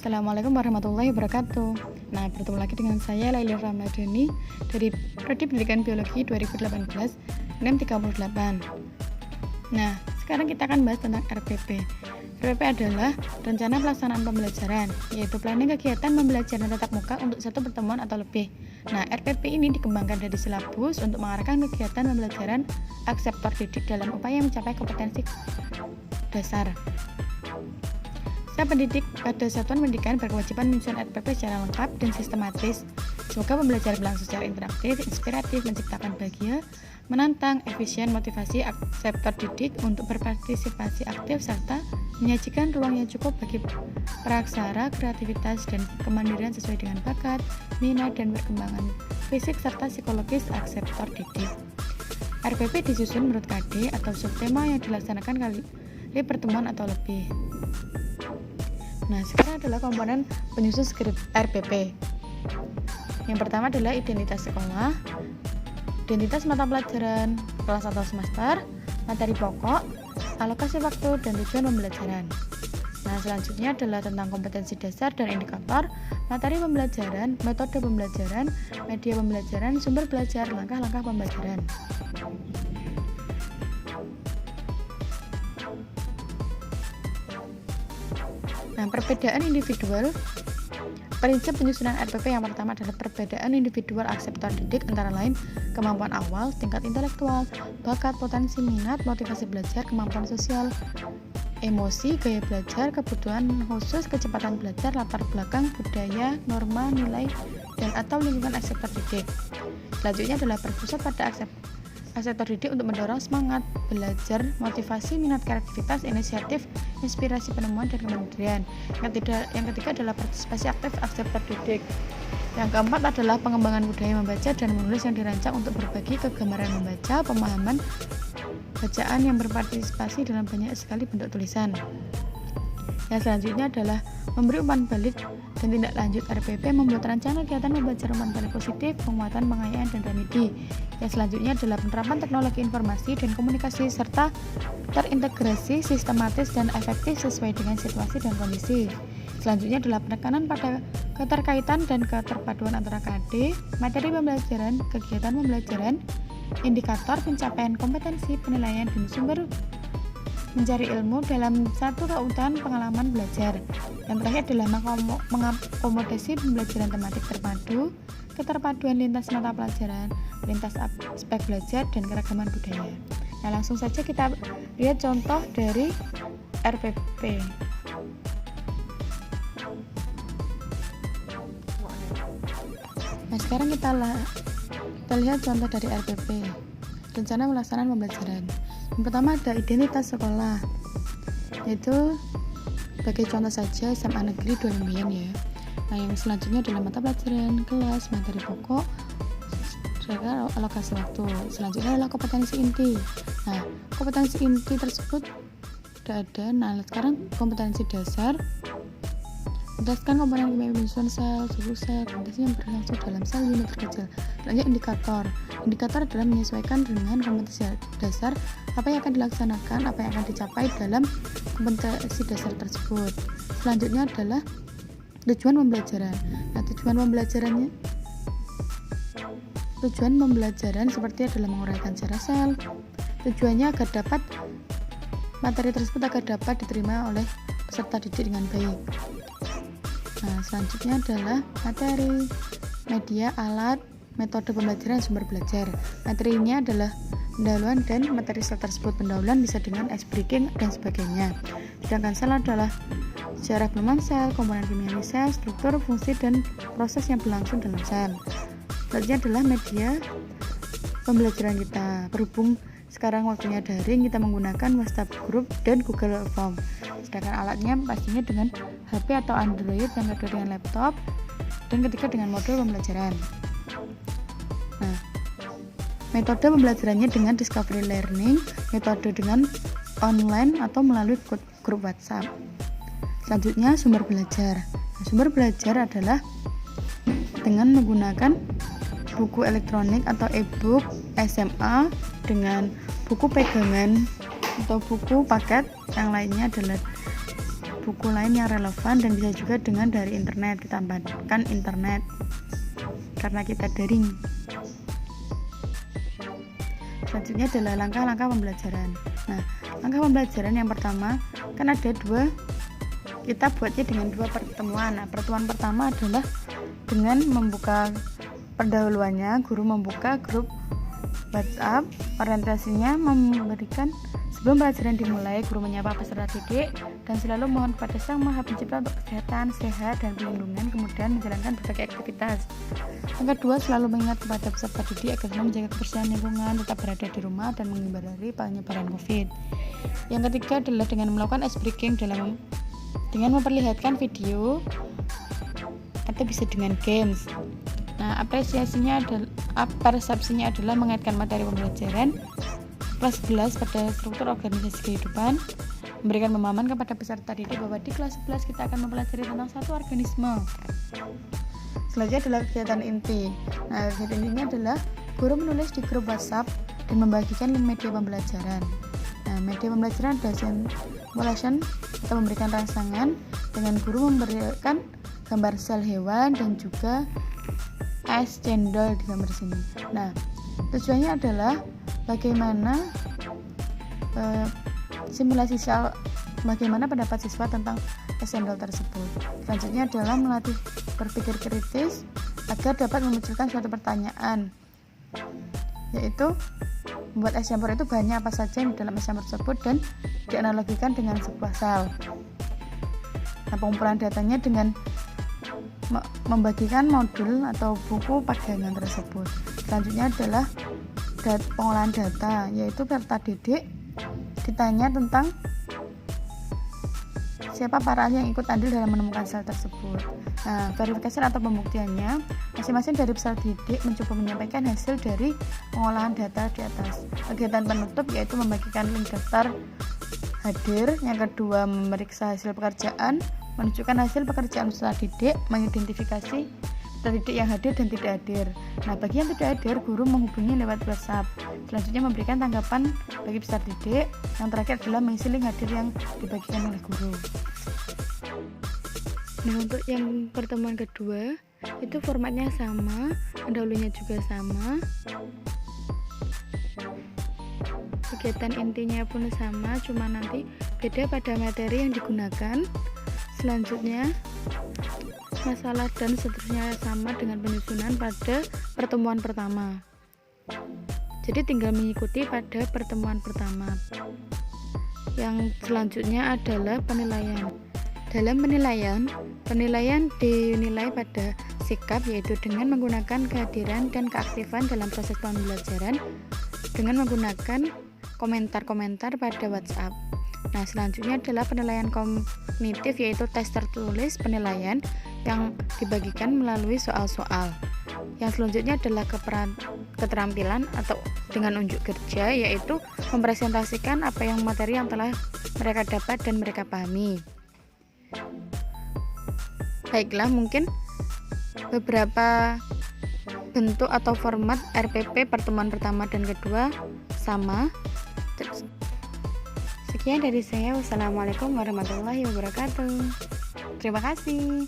Assalamualaikum warahmatullahi wabarakatuh. Nah, bertemu lagi dengan saya Laili Ramadhani dari Prodi Pendidikan Biologi 2018 NEM 38. Nah, sekarang kita akan bahas tentang RPP. RPP adalah rencana pelaksanaan pembelajaran, yaitu planning kegiatan pembelajaran tatap muka untuk satu pertemuan atau lebih. Nah, RPP ini dikembangkan dari silabus untuk mengarahkan kegiatan pembelajaran akseptor didik dalam upaya mencapai kompetensi dasar. Setiap pendidik pada satuan pendidikan berkewajiban menyusun RPP secara lengkap dan sistematis. Semoga pembelajaran berlangsung secara interaktif, inspiratif, menciptakan bahagia, menantang, efisien, motivasi akseptor didik untuk berpartisipasi aktif, serta menyajikan ruang yang cukup bagi praksara, kreativitas, dan kemandirian sesuai dengan bakat, minat, dan perkembangan fisik serta psikologis akseptor didik. RPP disusun menurut KD atau subtema yang dilaksanakan kali pertemuan atau lebih. Nah, sekarang adalah komponen penyusun skrip RPP. Yang pertama adalah identitas sekolah, identitas mata pelajaran, kelas atau semester, materi pokok, alokasi waktu, dan tujuan pembelajaran. Nah, selanjutnya adalah tentang kompetensi dasar dan indikator, materi pembelajaran, metode pembelajaran, media pembelajaran, sumber belajar, langkah-langkah pembelajaran. Nah, perbedaan individual. Prinsip penyusunan RPP yang pertama adalah perbedaan individual akseptor didik antara lain kemampuan awal, tingkat intelektual, bakat, potensi minat, motivasi belajar, kemampuan sosial, emosi, gaya belajar, kebutuhan khusus, kecepatan belajar, latar belakang, budaya, norma, nilai, dan atau lingkungan akseptor didik. Selanjutnya adalah berpusat pada akseptor didik untuk mendorong semangat belajar, motivasi, minat, kreativitas, inisiatif, inspirasi penemuan, dan kemandirian. Yang ketiga adalah partisipasi aktif akseptor didik. Yang keempat adalah pengembangan budaya membaca dan menulis yang dirancang untuk berbagi kegemaran membaca, pemahaman bacaan yang berpartisipasi dalam banyak sekali bentuk tulisan. Yang selanjutnya adalah memberi umpan balik dan tindak lanjut RPP, membuat rencana kegiatan membaca umpan balik positif, penguatan, pengayaan, dan remedi. Yang selanjutnya adalah penerapan teknologi informasi dan komunikasi serta terintegrasi, sistematis, dan efektif sesuai dengan situasi dan kondisi. Selanjutnya adalah penekanan pada keterkaitan dan keterpaduan antara KD, materi pembelajaran, kegiatan pembelajaran, indikator pencapaian kompetensi, penilaian, dan sumber mencari ilmu dalam satu keutuhan pengalaman belajar. Yang terakhir adalah mengakomodasi pembelajaran tematik terpadu, keterpaduan lintas mata pelajaran, lintas aspek belajar, dan keragaman budaya. Nah, langsung saja kita lihat contoh dari RPP. Nah, sekarang kita lihat contoh dari RPP. Rencana pelaksanaan pembelajaran. Yang pertama ada identitas sekolah, yaitu sebagai contoh saja SMA Negeri 2 Lembian ya. Nah, yang selanjutnya adalah mata pelajaran, kelas, materi pokok, alokasi waktu. Selanjutnya adalah kompetensi inti. Nah, kompetensi inti tersebut sudah ada. Nah, sekarang kompetensi dasar. Berdasarkan komponen kimia penyusunan sel, suhu sel, kompetensi yang berlangsung dalam sel unit terkecil. Selanjutnya indikator. Indikator adalah menyesuaikan dengan kompetensi dasar apa yang akan dilaksanakan, apa yang akan dicapai dalam kompetensi dasar tersebut. Selanjutnya adalah tujuan pembelajaran. Nah, tujuan pembelajaran seperti adalah menguraikan secara sel. Tujuannya agar materi tersebut agar dapat diterima oleh peserta didik dengan baik. Nah, selanjutnya adalah materi, media, alat, metode pembelajaran, sumber belajar. Materinya adalah pendahuluan dan materi sel tersebut. Pendahuluan bisa dengan ice breaking dan sebagainya. Sedangkan sel adalah sejarah penemuan sel, komponen kimiawi sel, struktur, fungsi, dan proses yang berlangsung dalam sel. Selanjutnya adalah media pembelajaran kita. Berhubung sekarang waktunya daring, kita menggunakan WhatsApp Group dan Google Form. Sedangkan alatnya pastinya dengan HP atau Android, yang kedua dengan laptop, dan ketiga dengan modul pembelajaran. Nah, metode pembelajarannya dengan discovery learning, metode dengan online atau melalui grup WhatsApp. Selanjutnya sumber belajar. Nah, sumber belajar adalah dengan menggunakan buku elektronik atau e-book SMA, dengan buku pegangan atau buku paket. Yang lainnya adalah buku lain yang relevan, dan bisa juga dengan dari internet, kita tambahkan internet karena kita daring. Selanjutnya adalah langkah-langkah pembelajaran. Nah, langkah pembelajaran yang pertama kan ada dua, kita buatnya dengan dua pertemuan. Nah, pertemuan pertama adalah dengan membuka pendahuluannya, guru membuka grup WhatsApp. Orientasinya memberikan sebelum pelajaran dimulai, guru menyapa peserta didik dan selalu mohon kepada Sang Maha Pencipta untuk kesehatan, sehat, dan perlindungan, kemudian menjalankan berbagai aktivitas. Yang kedua, selalu mengingat kepada peserta didik agar selalu menjaga kebersihan lingkungan, tetap berada di rumah, dan menghindari penyebaran COVID. Yang ketiga adalah dengan melakukan ice breaking dengan memperlihatkan video atau bisa dengan games. Nah, persepsinya adalah mengaitkan materi pembelajaran kelas 11 pada struktur organisasi kehidupan, memberikan pemahaman kepada peserta didik bahwa di kelas 11 kita akan mempelajari tentang satu organisme. Selanjutnya adalah kegiatan inti. Nah, kegiatan intinya adalah guru menulis di grup WhatsApp dan membagikan link media pembelajaran. Nah, media pembelajaran adalah simulation atau memberikan rangsangan, dengan guru memberikan gambar sel hewan dan juga es cendol di gambar sini. Nah, tujuannya adalah bagaimana simulasi soal bagaimana pendapat siswa tentang es cendol tersebut. Selanjutnya adalah melatih berpikir kritis agar dapat memunculkan suatu pertanyaan, yaitu membuat es campur itu bahannya apa saja yang di dalam es campur tersebut dan dianalogikan dengan sebuah sel. Nah, pengumpulan datanya dengan membagikan modul atau buku pegangan tersebut. Selanjutnya adalah pengolahan data, yaitu peserta didik ditanya tentang siapa para ahli yang ikut andil dalam menemukan sel tersebut. Nah, verifikasi atau pembuktiannya, masing-masing dari peserta didik mencoba menyampaikan hasil dari pengolahan data di atas. Kegiatan penutup yaitu membagikan link daftar hadir. Yang kedua, memeriksa hasil pekerjaan, menunjukkan hasil pekerjaan peserta didik, mengidentifikasi peserta didik yang hadir dan tidak hadir. Nah, bagi yang tidak hadir, guru menghubungi lewat WhatsApp. Selanjutnya memberikan tanggapan bagi peserta didik. Yang terakhir adalah mengisi link hadir yang dibagikan oleh guru. Nah, untuk yang pertemuan kedua itu formatnya sama, pendahulunya juga sama, kegiatan intinya pun sama, cuma nanti beda pada materi yang digunakan. Selanjutnya masalah dan seterusnya sama dengan penyusunan pada pertemuan pertama. Jadi tinggal mengikuti pada pertemuan pertama. Yang selanjutnya adalah penilaian. Dalam penilaian dinilai pada sikap, yaitu dengan menggunakan kehadiran dan keaktifan dalam proses pembelajaran dengan menggunakan komentar-komentar pada WhatsApp. Nah, selanjutnya adalah penilaian kognitif, yaitu tes tertulis penilaian yang dibagikan melalui soal-soal. Yang selanjutnya adalah keterampilan atau dengan unjuk kerja, yaitu mempresentasikan apa yang materi yang telah mereka dapat dan mereka pahami. Baiklah, mungkin beberapa bentuk atau format RPP pertemuan pertama dan kedua sama. Sekian dari saya. Wassalamualaikum warahmatullahi wabarakatuh. Terima kasih.